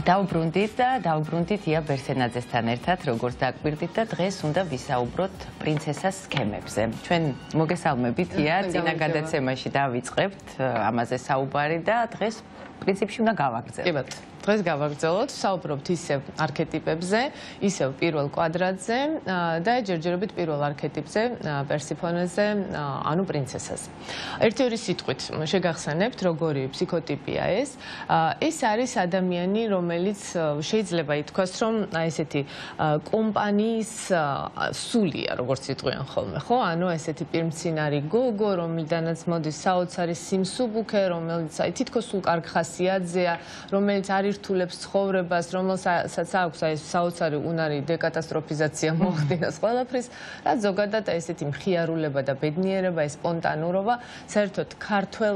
დავბრუნდით ია ბერსენაძესთან ერთად, როგორც დაკვირდით და დღეს უნდა ვისაუბროთ პრინცესას სქემებზე. ჩვენ მოგესალმებით ია, წინა გადაცემაში დავიწყებთ ამაზე საუბარი და დღეს პრინციპში უნდა გავაგრძელოთ. დღეს გავაგრძელოთ, საუბრობთ ისევ არქეტიპებზე, ისევ პირველ კვადრატზე და ჯერჯერობით პირველ არქეტიპზე, პერსიფონეზე, ანუ პრინცესაზე. ერთი-ორი სიტყვით შეგახსენებთ, როგორი ფსიქოტიპია ეს. ეს არის ადამიანი, რომელიც შეიძლება ითქვას, რომ ესეთი კომპანიის სულია, როგორც იტყვიან ხოლმე, ხო? ანუ ესეთი პირმცინარი გოგო, რომელიდანაც მოდის საოცარი სიმსუბუქე, რომელიც თითქოს სულ კარგ ხასიათზეა, რომელიც არ ირთულებს ცხოვრებას, რომელსაც აქვს ეს საოცარი უნარი დეკატასტროფიზაცია მოახდინოს ყველაფრის, რაც ზოგადად ესეთი მხიარულება და ბედნიერება, ეს სპონტანურობა, საერთოდ ქართველ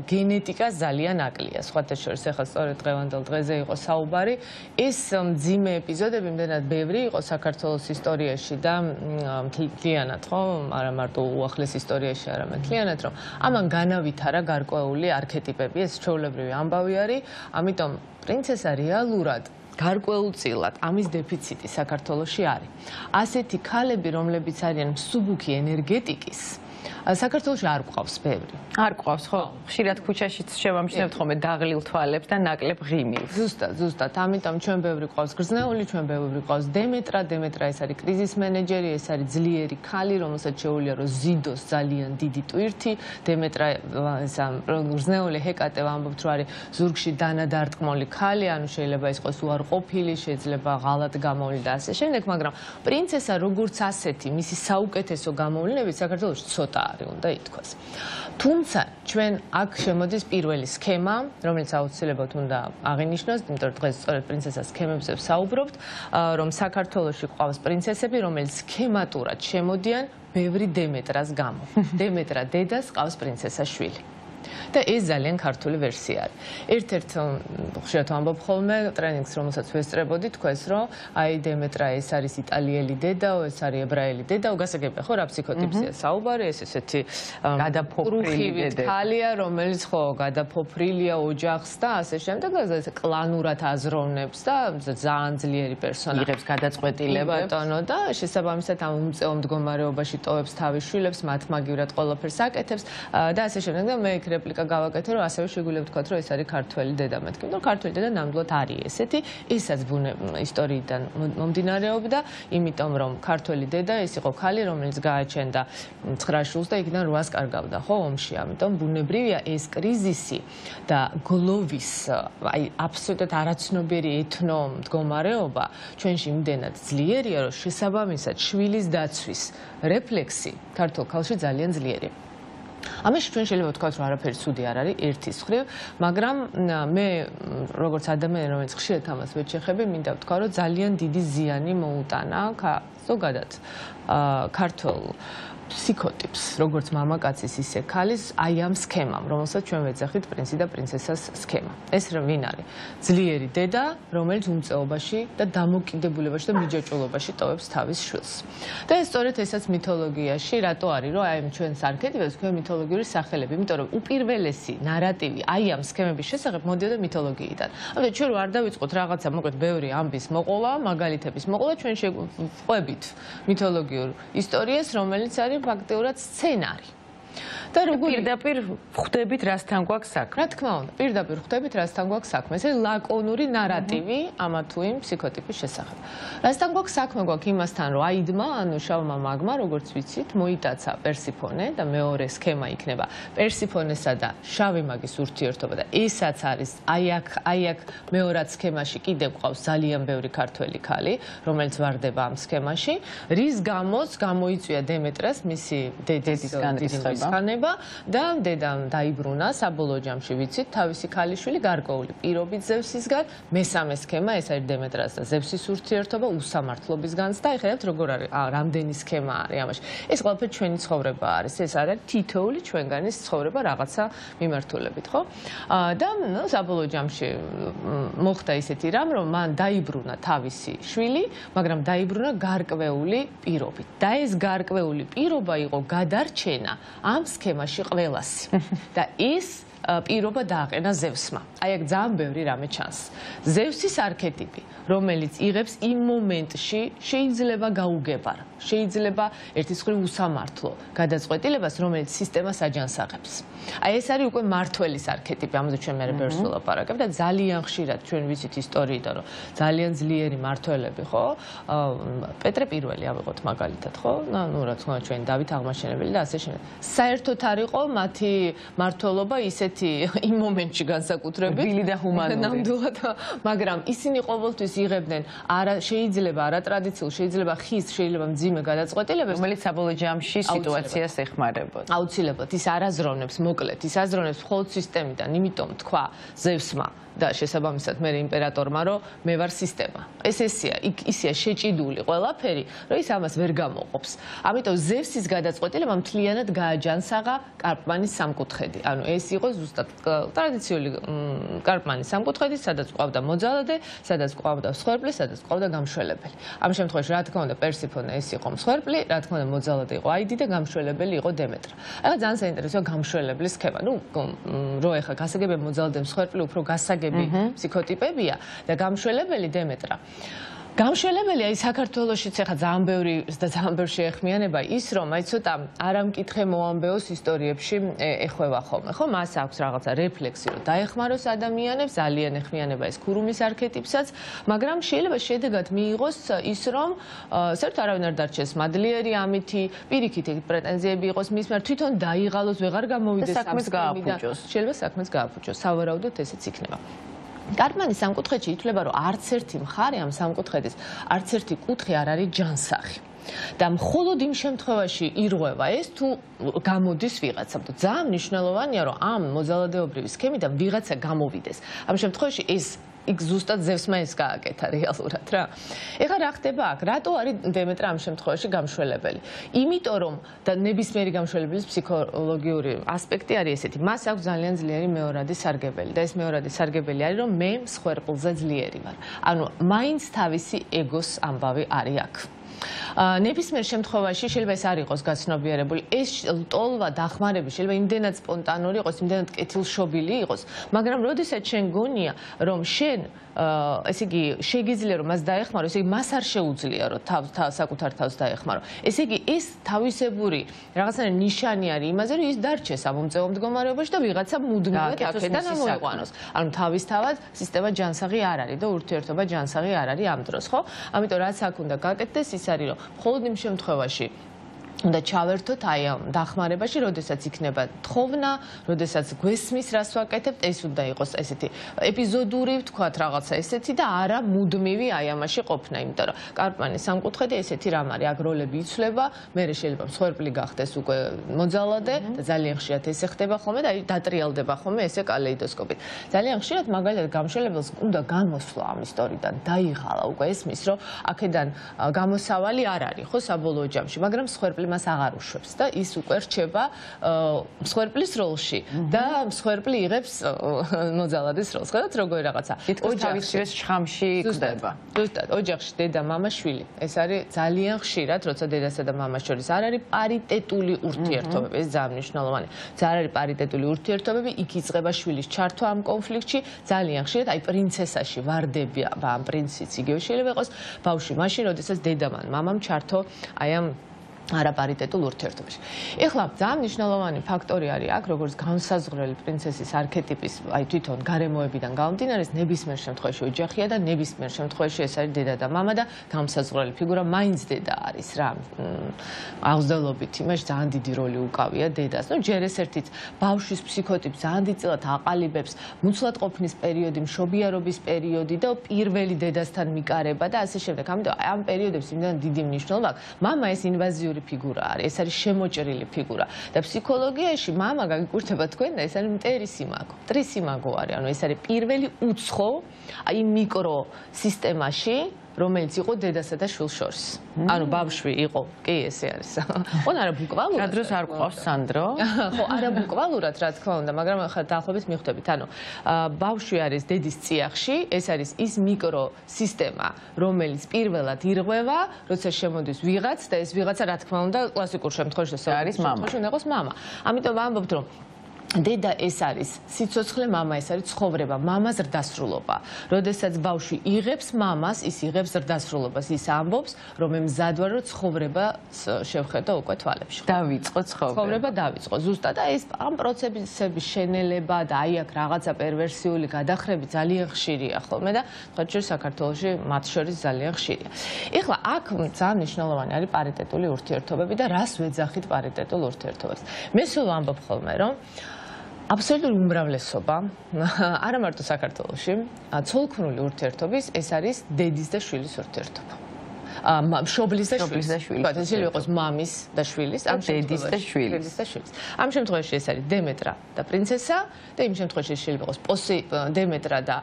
გენეტიკას ძალიან აკლია. სხვათა შორის, ახლა სწორედ დღევანდელ დღეზე იყო საუბარი, ეს მძიმე ეპიზოდები იმდენად ბევრი იყო საქართველოს ისტორიაში და მთლიანად, ხო, არა მარტო უახლეს ისტორიაში, არამედ მთლიანად, რომ ამან განავითარა გარკვეული არქეტიპები, ეს ჩვეულებრივი ამბავი არის, ამიტომ პრინცესა რეალურად გარკვეულწილად ამის დეფიციტი საქართველოში არის. ასეთი ქალები, რომლებიც არიან მსუბუქი ენერგეტიკის, საქართველოში არ გვყავს ბევრი. არ გვყავს, ხო? ხშირად ქუჩაშიც შევამჩნევთ ხოლმე დაღლილ თვალებს და ნაკლებ ღიმილს. ზუსტად, ამიტომ ჩვენ ბევრი გვყავს გრძნეული, ჩვენ ბევრი გვყავს დემეტრა, ეს არის კრიზის მენეჯერი, ეს არის ძლიერი ქალი, რომელსაც შეუძლია რომ ზიდოს ძალიან დიდი ტვირთი, დემეტრა ესა გრძნეული ჰეკატე ვამბობთ, რომ არის ზურგში დანადარტყმული ქალი, ანუ შეიძლება იყოს უარყოფილი, შეიძლება ღალატ გამოვლი და ასე შემდეგ, მაგრამ პრინცესა როგორც ასეთი, მისი საუკეთესო გამოვლენები საქართველოში ცოტა არის, უნდა ითქვას. თუმცა ჩვენ აქ შემოდის პირველი სქემა, რომელიც აუცილებლად უნდა აღინიშნოს, იმიტომ რომ დღეს სწორედ პრინცესას სქემებზე ვსაუბრობთ, რომ საქართველოში ყავს პრინცესები, რომელიც სქემატურად შემოდიან ბევრი დემეტრას გამო. დემეტრა დედას ყავს პრინცესას შვილი. და ეს ძალიან ქართული ვერსია არის. ერთ-ერთ ხშირად ვამბობ ხოლმე ტრენინგს, რომელსაც ვესწრებოდი, თქვენს რომ აი დემეტრა ეს არის იტალიელი დედაო, ეს არის ებრაელი დედაო, გასაგებია ხო რა ფსიქოტიპზეა საუბარი, ეს ესეთი გადაფოფრილი ქალია, რომელიც ხო გადაფოფრილია ოჯახს და ასე შემდეგ, ეს კლანურად აზროვნებს და ძალიან ძლიერი პერსონაჟი. იღებს გადაწყვეტილებას. ბატონო და შესაბამისად ამ უმწეო მდგომარეობაში ტოვებს თავის შვილებს, მათ მაგივრად ყველაფერს აკეთებს და ასე შემდეგ და მე რეპლიკა გავაკეთე, რომ ასევე შეგვიძლია ვთქვათ, რომ ეს არის ქართველი დედა მეთქი. იმიტომ რომ ქართველი დედა ნამდვილად არის ესეთი, ისაც ისტორიიდან მომდინარეობდა, იმიტომ რომ ქართველი დედა ეს იყო ქალი, რომელიც გააჩენდა 9 შვილს და იქიდან 8-ს კარგავდა, ხო, ომში. ამიტომ ბუნებრივია ეს კრიზისი და გლოვის, აი აბსოლუტურად არაცნობიერი ეთნო მდგომარეობა ჩვენში იმდენად ძლიერია, რომ შესაბამისად შვილის დაცვის რეფლექსი ქართულ ქალში ძალიან ძლიერია. ამაში ჩვენ შეიძლება ვთქვათ, რომ არაფერი ცუდი არ არის ერთის მხრივ, მაგრამ მე როგორც ადამიანი, რომელიც ხშირად ამას ვეჩეხები, მინდა ვთქვა, რომ ძალიან დიდი ზიანი მოუტანა ზოგადად ქართულ ფსიქოტიპს, როგორც მამაკაცის, ისე ქალის, აი ამ სქემამ, რომელსაც ჩვენ ვეძახით პრინცი და პრინცესას სქემა. ეს ვინ არის? ძლიერი დედა, რომელიც უმწეობაში და დამოკიდებულებაში და მიჯაჭვულობაში ტოვებს თავის შვილს. და ეს სწორედ ესაც მითოლოგიაში რატო არის, რომ აი ჩვენს არქეტიპებს ქვია მითოლოგიური სახელები, იმიტომ რომ უპირველესი ნარატივი აი ამ სქემების შესახებ მოდიოდა მითოლოგიიდან. ამიტომ ჩვენ არ დავიწყოთ რაღაცა, მოკლედ ბევრი ამბის მოყოლა, მაგალითების მოყოლა, ჩვენ შევყვებით მითოლოგიურ ისტორიას, რომელიც არის ფაქტიურად სცენარი. და როგორ პირდაპირ ხვდებით რასთან გვაქვს საქმე? რა თქმა უნდა, პირდაპირ ხვდებით რასთან გვაქვს საქმე. ეს ლაკონური ნარატივი ამა თუ იმ ფსიქოტიპის შესახებ. რასთან გვაქვს საქმე გვაქვს იმასთან, რომ აიდმა, ანუ შავმა მაგმა, როგორც ვიცით, მოიტაცა პერსიფონე და მეორე სქემა იქნება პერსიფონესა და შავი მაგის ურთიერთობა და ესაც არის აი აქ მეორად სქემაში კიდევ ყავს ძალიან ბევრი ქართველი ქალი, რომელიც ვარდება ამ სქემაში, რის გამოც გამოიწვია დემეტრას მისი დედის განრისხება და დედამ დაიბრუნა საბოლოო ჯამში ვიცით თავისი ქალიშვილი გარკვეული პირობით ზევსისგან. მესამე სქემა ეს არის დემეტრას და ზევსის ურთიერთობა უსამართლობისგანაც და ეხლა როგორ არის რამდენი სქემა არის ამაში. ეს ყველაფერი ჩვენი ცხოვრება არის, ეს არის თითოეული ჩვენგანის ცხოვრება რაღაცა მიმართულებით, ხო? და საბოლოო ჯამში მოხდა ისეთი რამ, რომ მან დაიბრუნა თავისი შვილი, მაგრამ დაიბრუნა გარკვეული პირობით. და ეს გარკვეული პირობა იყო გადარჩენა ამ სქემაში ყველასი. და ის პირობა დააყენა ზევსმა. აი აქ ძალიან ბევრი რამე ჩანს. ზევსის არქეტიპი, რომელიც იღებს იმ მომენტში შეიძლება გაუგებარ, შეიძლება ერთის მხრივ უსამართლო გადაწყვეტილებას, რომელიც სისტემას აჯანსაღებს. აი ეს არის უკვე მართველის არქეტიპი, ამაზე ჩვენ მე ბევრს ვილაპარაკებ და ძალიან ხშირად ჩვენ ვიცით ისტორიიდან, რომ ძალიან ძლიერი მართველები, ხო? პეტრე პირველი ავიღოთ მაგალითად, ხო? ნუ რა თქმა უნდა ჩვენ დავით აღმაშენებელი და ასე შემდეგ. საერთოდ არ იყო მათი მმართველობა ისეთი იმ მომენტში განსაკუთრებით, ბილი და ჰუმანური. ნამდვილად, მაგრამ ისინი ყოველთვის იღებდნენ შეიძლება არატრადიციულ, შეიძლება ხის, შეიძლება მძიმე გადაწყვეტილებებს, რომელიც საბოლოო ჯამში სიტუაციას ეხმარებოდა. აუცილებლად ის არაზროვნებს, მოკლედ, ის აზროვნებს მხოლოდ სისტემიდან, იმიტომ თქვა ზევსმა და შესაბამისად მე იმპერატორმა, რომ მე ვარ სისტემა. ეს ისეა შეჭიდული ყველაფერი, რომ ის ამას ვერ გამოყოფს. ამიტომ ზევსის გადაწყვეტილება მთლიანად გააჯანსაღა კარპმანის სამკუთხედი. ანუ ეს იყო ზუსტად ტრადიციული კარპმანის სამკუთხედი, სადაც ყავდა მოძალადე, სადაც ყავდა მსხვერპლი, სადაც ყავდა გამშველებელი. ამ შემთხვევაში რა თქმა უნდა პერსიფონე ეს იყო მსხვერპლი, რა თქმა უნდა მოძალადე იყო აიდი და გამშველებელი იყო დემეტრა. ახლა ძალიან საინტერესოა გამშველებლის სქემა. ნუ რო ახლა გასაგებია მოძალადე მსხვერპლი უფრო გასაგებია ფსიქოტიპებია და გამშველებელი დემეტრა. გამშველებელი აი საქართველოშიც ახლა ძალიან ბევრი და ძალიან ბევრი შეეხმიანება ის რომ აი ცოტა არამკითხე მოამბეოს ისტორიებში ეხვევა ხოლმე ხო მას აქვს რაღაცა რეფლექსი რომ დაეხმაროს ადამიანებს ძალიან ეხმიანება ეს ქურუმის არქეტიპსაც მაგრამ შეიძლება შედეგად მიიღოს ის რომ საერთოდ არავინ არ დარჩეს მადლიერი ამითი პირიქით ეგ პრეტენზიები იყოს მის მიერ თვითონ დაიღალოს ვეღარ გამოვიდეს საქმეს გააფუჭოს შეიძლება საქმეს გააფუჭოს სავარაუდოდ ესეც იქნება კარპმანის სამკუთხედში ითვლება, რომ არც ერთი მხარე ამ სამკუთხედის, არც ერთი კუთხე არ არის ჯანსაღი. და მხოლოდ იმ შემთხვევაში ირღვევა ეს თუ გამოდის ვიღაცა. ძალიან მნიშვნელოვანია, რომ ამ მოძალადეობრივი სქემიდან ვიღაცა გამოვიდეს. ამ შემთხვევაში ეს იქ ზუსტად ზევსმა ეს გააკეთა რეალურად რა. ეხლა რა ხდება აქ? რატო არის დემეტრა ამ შემთხვევაში გამშველებელი? იმიტომ რომ და ნებისმიერი გამშველებლის ფსიქოლოგიური ასპექტი არის ესეთი. მას აქვს ძალიან ძლიერი მეორადი სარგებელი და ეს მეორადი სარგებელი არის რომ მე მსხვერპლზე ძლიერი ვარ. ანუ მაინც თავისი ეგოს ამბავი არის აქ. ნებისმიერ შემთხვევაში შეიძლება ეს არ იყოს გაცნობიერებული ეს ტოლვა დახმარები შეიძლება იმდენად სპონტანური იყოს იმდენად კეთილშობილი იყოს მაგრამ როდესაც შენ გონია რომ შენ ესე იგი შეგიძლია რომ მას დაეხმარო ესე იგი მას არ შეუძლია რომ საკუთარ თავს დაეხმარო ესე იგი ეს თავისებური რაღაცნაირი ნიშანი არის იმაზე რომ ის დარჩეს ამომწევო მდგომარეობაში და ვიღაცა მუდმივად აქედან ამოიყვანოს ანუ თავისთავად სისტემა ჯანსაღი არ არის და ურთიერთობა ჯანსაღი არ არის ამ დროს ხო ამიტომ რაც აქ უნდა გაკეთდეს ის არის რომ მხოლოდ იმ შემთხვევაში უნდა ჩავერთოთ აი ამ დახმარებაში, როდესაც იქნება თხოვნა, როდესაც გვესმის რას ვაკეთებთ, ეს უნდა იყოს ესეთი ეპიზოდური, ვთქვათ, რაღაცა ესეთი და არა მუდმივი აი ამაში ყოფნა, იმიტომ რომ კარპმანის სამკუთხედი ესეთი რამ არის, აქ როლები იცვლება, მე შეიძლება მსხვერპლი გახდეს უკვე მოძალადე და ძალიან ხშირად ესე ხდება ხოლმე და აი დატრიალდება ხოლმე ესე კალეიდოსკოპით. ძალიან ხშირად მაგალითად გამშველებელს უნდა გამოსვლა ამ ისტორიიდან, დაიღალა უკვე ესმის, რომ აქედან გამოსავალი არ არის, ხო, საბოლოო ჯამში, მაგრამ მსხვერპლი მას აღარ უშვებს და ის უკვე რჩება მსხვერპლის როლში და მსხვერპლი იღებს მოძალადის როლს. ხედავთ როგორი რაღაცა. ოჯახში შხამში ხდება. ზუსტად, ოჯახში დედა, მამა, შვილი. ეს არის ძალიან ხშირად, როცა დედასა და მამას შორის არ არის პარიტეტული ურთიერთობები. ეს ძალიან მნიშვნელოვანია. ძალიან არის პარიტეტული ურთიერთობები, იქ იწყება შვილის ჩართვა ამ კონფლიქტში. ძალიან ხშირად აი პრინცესაში ვარდება ამ პრინციც იგივე შეიძლება იყოს ბავშვი მაშინ, როდესაც დედამ ან მამამ ჩართო აი ამ არაპარიტეტულ ურთიერთობაში. ეხლა ძალიან მნიშვნელოვანი ფაქტორი არის აქ, როგორც განსაზღვრელი პრინცესის არქეტიპის, აი თვითონ გარემოებიდან გამომდინარე, ნებისმიერ შემთხვევაში ოჯახია და ნებისმიერ შემთხვევაში ეს არის დედა და მამა და განსაზღვრელი ფიგურა მაინც დედა არის რა. აღზრდელობით იმაში ძალიან დიდი როლი უკავია დედას. ნუ ჯერ ეს ერთით ბავშვის ფსიქოტიპს ძალიან დიდწილად აყალიბებს მუცლად ყოფნის პერიოდი, მშობიარობის პერიოდი და პირველი დედასთან მიკარება და ასე შემდეგ. ამიტომ ამ პერიოდებს იმდან დიდი მნიშვნელობა აქვს. მამა ეს ინვაზიური ფიგურა არის, ეს არის შემოჭრილი ფიგურა და ფსიქოლოგიაში მამა გაგიკურთება თქვენ და ეს არის მტერისიმაგო, ტრისიმაგო არის, ანუ ეს არის პირველი უცხო, აი მიკრო სისტემაში რომელიც იყო დედასა და შვილს შორის. ანუ ბავშვი იყო, კი ესე არის. ხო, არა ბუკვალურად. რა დროს არ გვყავს სანდრო? ხო, არა ბუკვალურად, რა თქმა უნდა, მაგრამ ახლა დაახლოებით მიხვდებით. ანუ ბავშვი არის დედის წიაღში, ეს არის ის მიკროსისტემა, რომელიც პირველად ირღვევა, როცა შემოდის ვიღაც და ეს ვიღაცა რა თქმა უნდა კლასიკურ შემთხვევაში არის მამა. უნდა იყოს მამა. ამიტომ ვამბობთ, რომ დედა ეს არის სიცოცხლე, მამა ეს არის ცხოვრება, მამა ზრდასრულობა. როდესაც ბავშვი იღებს მამას, ის იღებს ზრდასრულობას, ის ამბობს, რომ მე მზად ვარ, რომ ცხოვრება შევხედო უკვე თვალებში. დავიწყო ცხოვრება. ცხოვრება დავიწყო. ზუსტად და ეს ამ პროცესების შენელება და აი აქ რაღაცა პერვერსიული გადახრები ძალიან ხშირია ხოლმე და თქვათ საქართველოში მათ შორის ძალიან ხშირია. ეხლა აქ ძალიან მნიშვნელოვანი არის პარიტეტული ურთიერთობები და რას ვეძახით პარიტეტულ ურთიერთობებს. მე სულ ვამბობ ხოლმე, რომ აბსოლუტური უმრავლესობა, არა მარტო საქართველოში, ცოლქმრული ურთიერთობის ეს არის დედის და შვილის ურთიერთობა. მშობლის და შვილის. შეიძლება იყოს მამის და შვილის, ამ დედის და შვილის. ამ შემთხვევაში ეს არის დემეტრა და პრინცესა და იმ შემთხვევაში შეიძლება იყოს დემეტრა და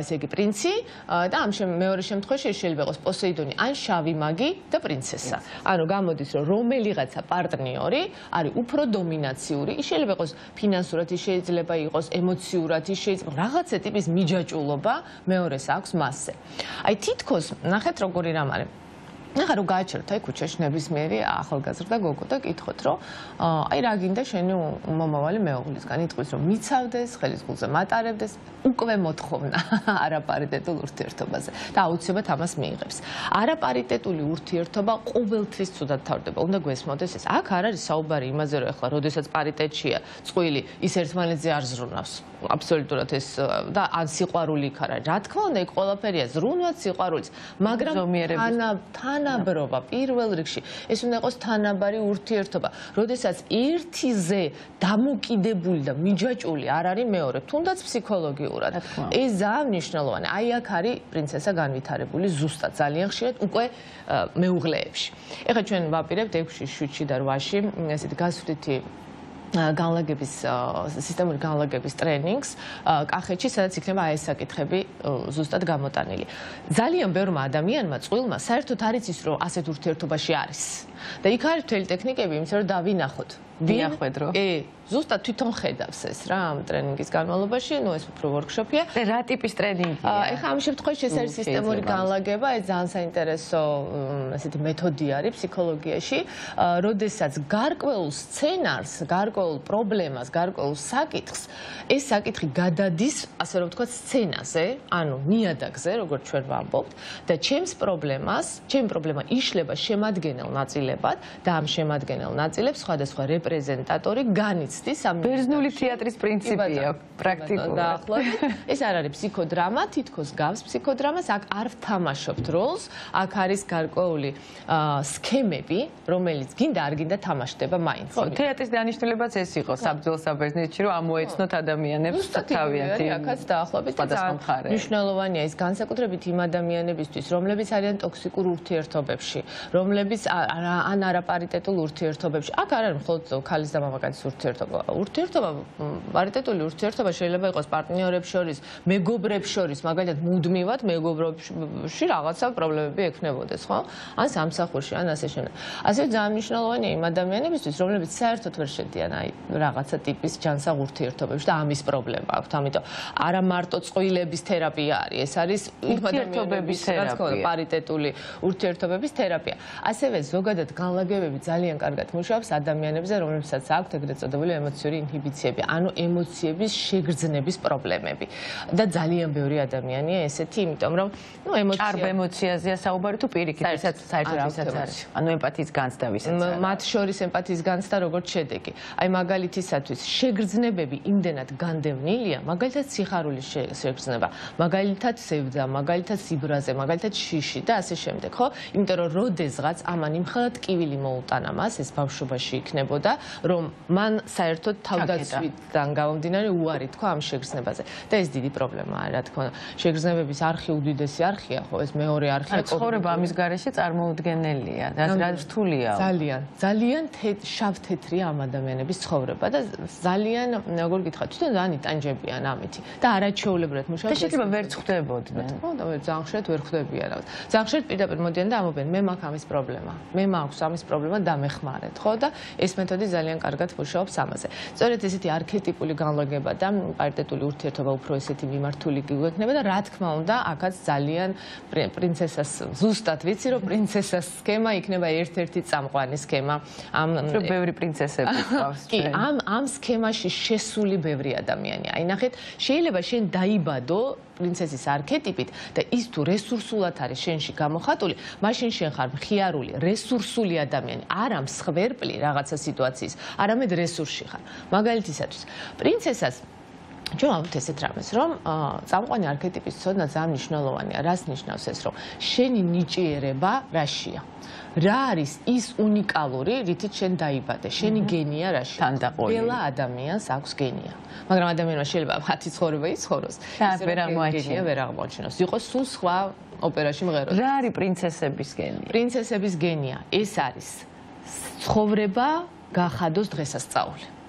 ესე იგი პრინცი და ამ მეორე შემთხვევაში შეიძლება იყოს პოსეიდონი ან შავი მაგი და პრინცესა. ანუ გამოდის რომ რომელიღაცა პარტნიორი არის უფრო დომინაციური, ის შეიძლება იყოს ფინანსურად, ის შეიძლება იყოს ემოციურად, ის შეიძლება რაღაცა ტიპის მიჯაჭულობა მეორეს აქვს მასზე. აი თითქოს ნახეთ როგორი რამ არის. ახლა რო გააჩეროთ აი ქუჩაში ნებისმიერი ახალგაზრდა გოგო და კითხოთ რომ აი რა გინდა შენი მომავალი მეუღლისგან იტყვის რომ მიცავდეს, ხელის გულზე მატარებდეს, უკვე მოთხოვნა არაპარიტეტულ ურთიერთობაზე და აუცილებლად ამას მიიღებს. არაპარიტეტული ურთიერთობა ყოველთვის ცუდად თავდება. უნდა გვესმოდეს ეს. აქ არ არის საუბარი იმაზე რომ ახლა როდესაც პარიტეტშია წყვილი ის ერთმანეთზე არ ზრუნავს. აბსოლუტურად ეს და ან სიყვარული იქ არა. რა თქმა უნდა, იქ ყველაფერია ზრუნვაც სიყვარულიც, მაგრამ თანაბრობა პირველ რიგში ეს უნდა იყოს თანაბარი ურთიერთობა. როდესაც ერთიზე დამოკიდებული და მიჯაჭული არ არის მეორე, თუნდაც ფსიქოლოგიურად. ეს ძალიან მნიშვნელოვანია. აი აქ არის პრინცესა განვითარებული ზუსტად ძალიან ხშირად უკვე მეუღლეებში. ეხლა ჩვენ ვაპირებთ 6-ში, 7-ში და 8-ში ესეთი გასვლითი განლაგების სისტემური განლაგების ტრენინგს კახეთში, სადაც იქნება აი ეს საკითხები ზუსტად გამოტანილი. ძალიან ბევრმა ადამიანმა წყვილმა საერთოდ არ იცის, რომ ასეთ ურთიერთობაში არის. და იქ არის მთელი ტექნიკები, იმის რომ დავინახოთ. ვინახვედრო. ზუსტად თვითონ ხედავს ეს რა ამ ტრენინგის განმავლობაში, ну ეს უფრო ვორქშოპია. და რა ტიპის ტრენინგია? ეხლა ამ შემთხვევაში ეს არის სისტემური განლაგება, ეს ძალიან საინტერესო ესეთი მეთოდი არის ფსიქოლოგიაში, როდესაც გარკვეულ სცენარს, გარკვეულ პრობლემას, გარკვეულ საკითხს, ეს საკითხი გადადის, ასე რომ ვთქვათ, სცენაზე, ანუ ნიადაგზე, როგორც ჩვენ ვამბობთ, და ჩემი პრობლემა იშლება შემადგენელ ნაწილებად და ამ შემადგენელ ნაწილებს სხვადასხვა რეპრეზენტატორი განიცდის ამ ბერძნული თეატრის პრინციპია პრაქტიკულად. დაახლოებით. ეს არ არის ფსიქოდრამა, თითქოს გავს ფსიქოდრამას, აქ არ ვთამაშობთ როლს, აქ არის გარკვეული სქემები, რომელიც გინდა არ გინდა თამაშდება მაინც. ხო, თეატრის დანიშნულებაც ეს იყო საბრძოლო საბერძნეთში, რომ ამოეცნოთ ადამიანებს თავიანთი აქაც დაახლოებით მნიშვნელოვანია ეს განსაკუთრებით იმ ადამიანებისთვის, რომლებიც არიან ტოქსიკურ ურთიერთობებში, რომლებიც ან არაპარიტეტულ ურთიერთობებში. აქ არ არის მხოლოდ ქალის და მამაკაცის ურთიერთობა. პარიტეტული ურთიერთობა შეიძლება იყოს პარტნიორებს შორის, მეგობრებს შორის, მაგალითად მუდმივად მეგობრებში რაღაცა პრობლემები ექნებოდეს, ხო? ან სამსახურში, ან ასე შემდეგ. ასევე ძალიან მნიშვნელოვანია იმ ადამიანებისთვის, რომლებიც საერთოდ ვერ შედიან აი რაღაცა ტიპის ჯანსაღ ურთიერთობებში და ამის პრობლემა აქვთ. ამიტომ არა მარტო წყვილების თერაპია არის, ეს არის ურთიერთობების თერაპია, პარიტეტული ურთიერთობების თერაპია. ასევე ზოგადად განლაგებები ძალიან კარგად მუშაობს ადამიანებზე, რომლებსაც აქვთ ეგრეთ წოდებული ემოციური ინჰიბიციები, ანუ ემოციების შეგრძნების პრობლემები. და ძალიან ბევრი ადამიანია ესეთი, იმიტომ რომ ჭარბ ემოციაზეა საუბარი თუ პირიქით, ვისაც საერთოდ არის. ანუ ემპათიის განცდა ვისაც არის. მათ შორის ემპათიის განცდა როგორც შედეგი. აი მაგალითისათვის შეგრძნებები იმდენად განდევნილია, მაგალითად სიხარულის შეგრძნება, მაგალითად სევდა, მაგალითად სიბრაზე, მაგალითად შიში და ასე შემდეგ, ხო? იმიტომ რომ როდესღაც ამან იმხელად ტკივილი მოუტანა მას, ეს ბავშვობაში იქნებოდა იცოდა, რომ მან საერთოდ თავდაცვიდან გამომდინარე უარი თქვა ამ შეგრძნებაზე. და ეს დიდი პრობლემაა, რა თქმა უნდა. შეგრძნებების არხი უდიდესი არხია, ხო, ეს მეორე არხია. ცხოვრება ამის გარეშე წარმოუდგენელია, რა რთულია. ძალიან შავ-თეთრია ამ ადამიანების ცხოვრება და ძალიან, როგორ გითხრათ, თვითონ ძალიან იტანჯებიან ამით და არაჩვეულებრივად მუშაობენ. და შეიძლება ვერ ხვდებოდნენ. ხო, და ძალიან ხშირად ვერ ხვდებიან. ძალიან ხშირად პირდაპირ მოდიან და ამობენ, მე მაქვს ამის პრობლემა. მე მაქვს ამის პრობლემა, დამეხმარეთ, ხო? და ეს მეთოდი ძალიან კარგად მუშაობს ამაზე. სწორედ ესეთი არქეტიპული განლაგება და პარიტეტული ურთიერთობა უფრო ესეთი მიმართული გვექნება და რა თქმა უნდა, აქაც ძალიან პრინცესას ზუსტად ვიცი, რომ პრინცესას სქემა იქნება ერთ-ერთი წამყვანი სქემა. რომ ბევრი პრინცესები ყავს. კი, ამ სქემაში შესული ბევრი ადამიანია. აი ნახეთ, შეიძლება შენ დაიბადო პრინცესის არქეტიპით და ის თუ რესურსულად არის შენში გამოხატული, მაშინ შენ ხარ მხიარული, რესურსული ადამიანი, არა მსხვერპლი რაღაცა სიტუაციის, არამედ რესურსში ხარ. მაგალითისათვის, პრინცესას ჩვენ ავთ ესეთ რამეს, რომ წამყვანი არქეტიპის ცოდნა ძალიან მნიშვნელოვანია. რას ნიშნავს ეს, რომ შენი ნიჭიერება რაშია? რა არის ის უნიკალური, რითიც შენ დაიბადე? შენი გენია რაში? ყველა ადამიანს აქვს გენია. მაგრამ ადამიანმა შეიძლება მათი ცხოვრება იცხოვროს, ვერ აღმოაჩინოს. ვერ აღმოაჩინოს. იყოს სულ სხვა ოპერაში მღეროდეს. რა არის პრინცესების გენია? პრინცესების გენია ეს არის ცხოვრება გახადოს დღესასწაული.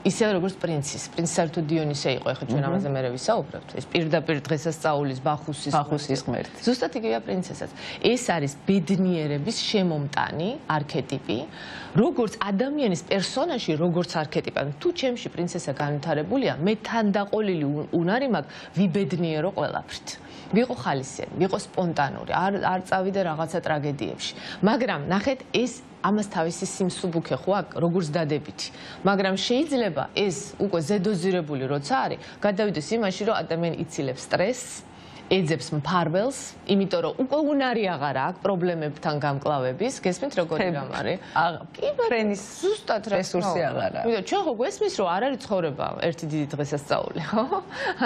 ისე როგორც პრინცის საერთოდ დიონისე იყო, ეხლა ჩვენ ამაზე მერე ვისაუბრებთ. ეს პირდაპირ დღესასწაულის ბახუსის ღმერთი. ზუსტად იგივეა პრინცესას. ეს არის ბედნიერების შემომტანი არქეტიპი, როგორც ადამიანის პერსონაჟი, როგორც არქეტიპი. თუ ჩემში პრინცესა განვითარებულია, მე თანდაყოლილი უნარი მაქვს ვიბედნიერო ყველაფრით. ვიყო ხალისიანი, ვიყო სპონტანური, არ წავიდე რაღაცა ტრაგედიებში. მაგრამ ნახეთ, ეს ამას თავისი სიმსუბუქე ხო აქვს, როგორც დადებითი. მაგრამ შეიძლება ეს უკვე ზედოზირებული როცა არის, გადავიდეს იმაში, რომ ადამიანი იცილებს სტრესს, ეძებს მფარველს, იმიტომ რომ უკვე უნარი აღარ აქვს პრობლემებთან გამკლავების, გესმით როგორი რამ არის? კი, ფრენის ზუსტად რესურსი აღარ აქვს. ვიდრე ჩვენ ხო გვესმის, რომ არ არის ცხოვრება ერთი დიდი დღესასწაული, ხო?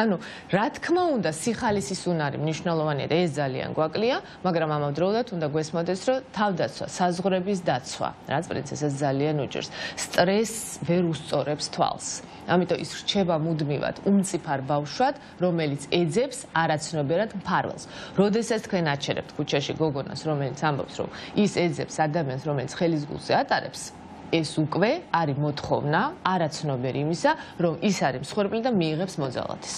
ანუ რა თქმა უნდა, სიხალისის უნარი მნიშვნელოვანია და ეს ძალიან გვაკლია, მაგრამ ამავდროულად უნდა გვესმოდეს, რომ თავდაცვა, საზღვრების დაცვა, რაც პრინცესას ძალიან უჭირს, სტრესს ვერ უსწორებს თვალს. ამიტომ ის რჩება მუდმივად უმწიფარ ბავშვად, რომელიც ეძებს არაცნობიერად მფარველს. როდესაც თქვენ აჩერებთ ქუჩაში გოგონას, რომელიც ამბობს, რომ ის ეძებს ადამიანს, რომელიც ხელის გულზე ატარებს, ეს უკვე არის მოთხოვნა არაცნობიერი იმისა, რომ ის არის მსხვერპლი და მიიღებს მოძალადის.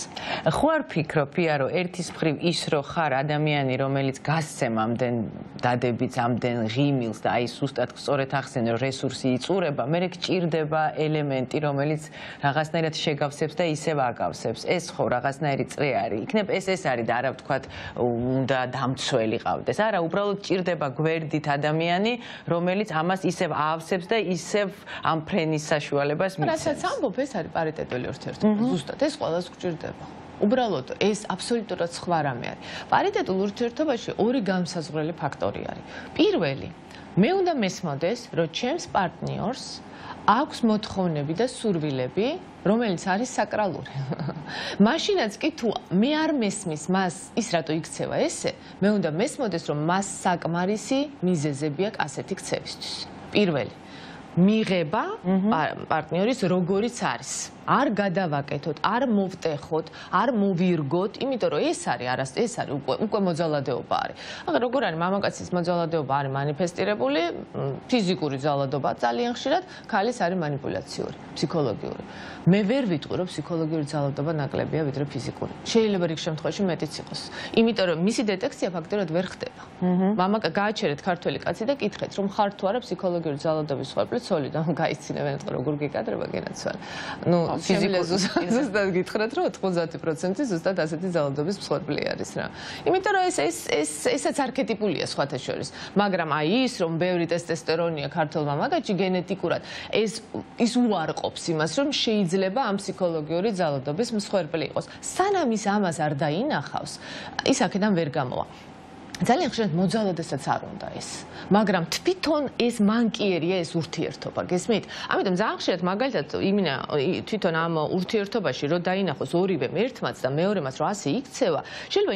ხო არ ფიქრობ, იარო, ერთის მხრივ ის რომ ხარ ადამიანი, რომელიც გასცემ ამდენ დადებითს, ამდენ ღიმილს და აი სუსტად სწორედ ახსენე, რომ რესურსი იწურება, მე გჭირდება ელემენტი, რომელიც რაღაცნაირად შეგავსებს და ისევ აგავსებს. ეს ხო რაღაცნაირი წრე არის. იქნებ ეს არის და არა ვთქვათ, უნდა დამცველი ყავდეს. არა, უბრალოდ ჭირდება გვერდით ადამიანი, რომელიც ამას ისევ აავსებს და ისევ ამ ფრენის საშუალებას მისცემს. რასაც ამბობ, ეს არის პარიტეტული ურთიერთობა. ზუსტად ეს ყველას გვჭირდება. უბრალოდ ეს აბსოლუტურად სხვა რამე არის. პარიტეტულ ურთიერთობაში ორი განსაზღვრელი ფაქტორი არის. პირველი, მე უნდა მესმოდეს, რომ ჩემს პარტნიორს აქვს მოთხოვნები და სურვილები, რომელიც არის საკრალური. მაშინაც კი თუ მე არ მესმის მას ის რატო იქცევა ესე, მე უნდა მესმოდეს, რომ მას საკმარისი მიზეზები აქვს ასეთი ქცევისთვის. პირველი მიღება პარტნიორის როგორიც არის. არ გადავაკეთოთ, არ მოვტეხოთ, არ მოვირგოთ, იმიტომ რომ ეს არის უკვე მოძალადეობა არის. ახლა როგორ არის მამაკაცის მოძალადეობა არის манифестირებული, ფიზიკური ძალადობა ძალიან ხშირად, ქალის არის манипуляციური, ფსიქოლოგიური. მე ვერ ვიტყვი, რომ ფსიქოლოგიური ძალადობა ნაკლებია ვიდრე ფიზიკური. შეიძლება რიგ შემთხვევაში მეტიც იყოს. იმიტომ რომ მისი დეტექცია ფაქტობრივად ვერ ხდება. მამაკაცი გააჩერეთ ქართველი კაცი და კითხეთ, რომ ხარ თუ არა ფსიქოლოგიური ძალადობის მსხვერპლი, ცოლიდან გაიცინებენ, როგორ გეკადრება გენაცვალე. ნუ ზუსტად გითხრათ, რომ 90% ზუსტად ასეთი ძალადობის მსხვერპლი არის რა. იმიტომ რომ ესაც არქეტიპულია სხვათა შორის. მაგრამ აი ის, რომ ბევრი ტესტესტერონია ქართულ მამაკაცში გენეტიკურად, ის უარყოფს იმას, რომ შეიძლება ამ ფსიქოლოგიური ძალადობის მსხვერპლი იყოს. სანამ ის ამას არ დაინახავს, ის აქედან ვერ გამოვა. ძალიან ხშირად მოძალადესაც არ უნდა ეს. მაგრამ თვითონ ეს მანკიერია ეს ურთიერთობა, გესმით? ამიტომ ძალიან ხშირად მაგალითად თვითონ ამ ურთიერთობაში რო დაინახოს ორივე ერთმაც და მეორემაც რო ასე იქცევა, შეიძლება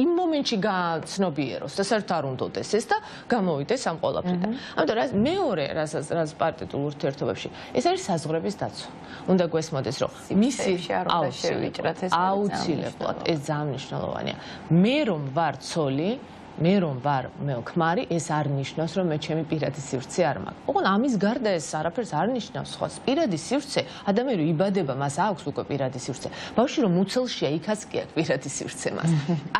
იმ მომენტში გაცნობიეროს და საერთოდ არ უნდოდეს ეს და გამოვიდეს ამ ყველაფრიდან. ამიტომ მეორე რასაც პარტიტულ ურთიერთობებში, ეს არის საზღვრების დაცვა. უნდა გვესმოდეს, რომ მისი აუცილებლად ეს ძალიან მნიშვნელოვანია. მე რომ ვარ ცოლი მე რომ ვარ ქმარი, ეს არ ნიშნავს, რომ მე ჩემი პირადი სივრცე არ მაქვს. ოღონდ ამის გარდა ეს არაფერს არ ნიშნავს ხოს. პირადი სივრცე, ადამიანი რომ იბადება, მას აქვს უკვე პირადი სივრცე. ბავშვი რომ უცელშია, იქაც კი აქვს პირადი სივრცე მას.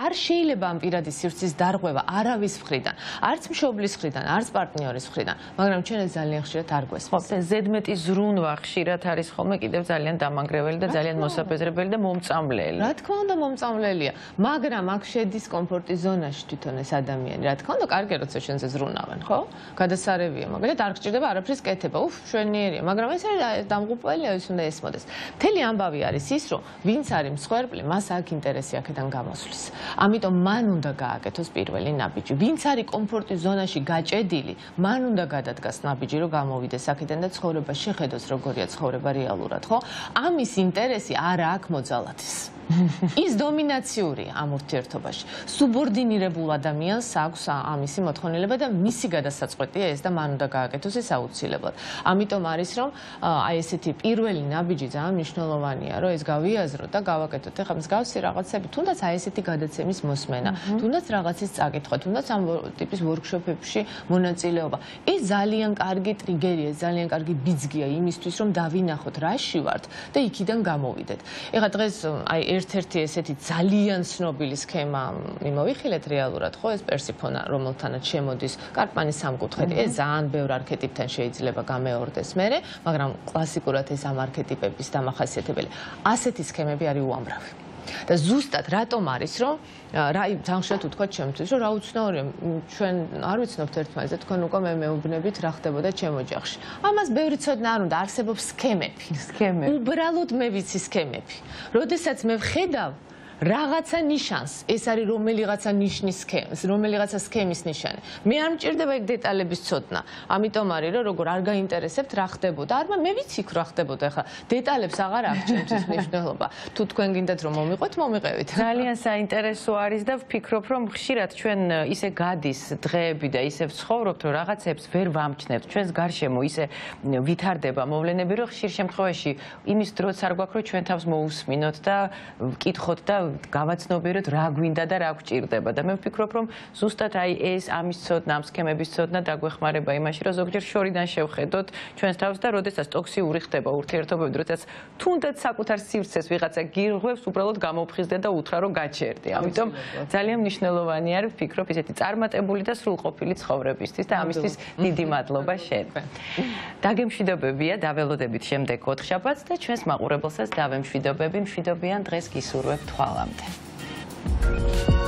არ შეიძლება ამ პირადი სივრცის დარღვევა არავის მხრიდან, არც მშობლის მხრიდან, არც პარტნიორის მხრიდან, მაგრამ ჩვენ ეს ძალიან ხშირად არ გვესმის. ზედმეტი ზრუნვა ხშირად არის ხოლმე კიდევ ძალიან დამანგრეველი და ძალიან მოსაფეზრებელი და მომწამლელი. რა თქმა უნდა, მომწამლელია, მაგრამ აქ შედის კომფორტის ზონაში თვითონ ეს ადამიანი, რა თქმა უნდა, კარგია, როცა შენზე ზრუნავენ, ხო? გადასარევია, მაგალითად არ გჭირდება არაფრის კეთება. შვენიერია, მაგრამ ეს არის დამღუპველია, ის უნდა ესმოდეს. მთელი ამბავი არის ის, რომ ვინც არის მსხვერპლი, მას აქ ინტერესი აქედან გამოსვლის. ამიტომ მან უნდა გააკეთოს პირველი ნაბიჯი. ვინც არის კომფორტის ზონაში გაჭედილი, მან უნდა გადადგას ნაბიჯი, რომ გამოვიდეს აქედან და ცხოვრება შეხედოს, როგორია ცხოვრება რეალურად, ხო? ამის ინტერესი არა აქვს მოძალადის. ის დომინაციურია ამ ურთიერთობაში. სუბორდინირებულ ადამიანს აქვს ამისი მოთხოვნილება და მისი გადასაწყვეტია ეს და მან უნდა გააკეთოს ეს აუცილებლად. ამიტომ არის რომ აი ესეთი პირველი ნაბიჯი ძალიან მნიშვნელოვანია, რომ ეს გავიაზროთ და გავაკეთოთ. ეხლა მსგავსი რაღაცები, თუნდაც აი ესეთი გადაცემის მოსმენა, თუნდაც რაღაცის წაკითხვა, თუნდაც ამ ტიპის ვორქშოპებში მონაწილეობა. ეს ძალიან კარგი ტრიგერია, ძალიან კარგი ბიძგია იმისთვის, რომ დავინახოთ რაში ვართ და იქიდან გამოვიდეთ. ეხლა დღეს აი ერთ-ერთი ესეთი ძალიან ცნობილი სქემა მიმოვიხილეთ რეალურად, ხო, ეს პერსიფონა, რომელთანაც შემოდის კარპანის სამკუთხედი. ეს ძალიან ბევრ არქეტიპთან შეიძლება გამეორდეს მერე, მაგრამ კლასიკურად ეს ამ არქეტიპების დამახასიათებელი. ასეთი სქემები არის უამრავი. და ზუსტად რატომ არის, რომ ძალიან ხშირად ვთქვათ ჩემთვის, რომ რა უცნაურია, ჩვენ არ ვიცნობთ ერთმანეთს და თქვენ უკვე მეუბნებით რა ხდებოდა ჩემ ოჯახში. ამას ბევრი ცოდნა არ უნდა, არსებობს სქემები. უბრალოდ მე ვიცი სქემები. როდესაც მე ვხედავ რაღაცა ნიშანს, ეს არის რომელიღაცა ნიშნის სქემის, რომელიღაცა სქემის ნიშანი. მე არ მჭირდება ეგ დეტალების ცოდნა. ამიტომ არის, რომ როგორ არ გაინტერესებთ რა ხდებოდა. არა, მე ვიცი რა ხდებოდა, ხა დეტალებს აღარ აქვს ჩემთვის მნიშვნელობა. თუ თქვენ გინდათ რომ მომიყვეთ, მომიყევით. ძალიან საინტერესო არის და ვფიქრობ, რომ ხშირად ჩვენ ისე გადის დღეები და ისე ვცხოვრობთ, რომ რაღაცებს ვერ ვამჩნევთ. ჩვენს გარშემო ისე ვითარდება მოვლენები, რომ ხშირ შემთხვევაში იმის დროც არ გვაქვს, რომ ჩვენ თავს მოусმინოთ და ვკითხოთ და გავაცნობიეროთ რა გვინდა და რა გვჭირდება და მე ვფიქრობ რომ ზუსტად აი ეს ამის ცოდნა, ამ სქემების ცოდნა დაგვეხმარება იმაში რომ ზოგჯერ შორიდან შევხედოთ ჩვენს თავს და როდესაც ტოქსიური ხდება ურთიერთობები, როდესაც თუნდაც საკუთარ სივრცეს ვიღაცა გირღვევს, უბრალოდ გამოფხიზდე და უთხრა რომ გაჩერდი. ამიტომ ძალიან მნიშვნელოვანი არის ვფიქრობ ისეთი წარმატებული და სრულყოფილი ცხოვრებისთვის და ამისთვის დიდი მადლობა შენ. დაგემშვიდობებია, დაველოდებით შემდეგ 4 შაბათს და ჩვენს მაყურებელსაც დავემშვიდობები, მშვიდობიან დღეს გისურვებთ. Thank you.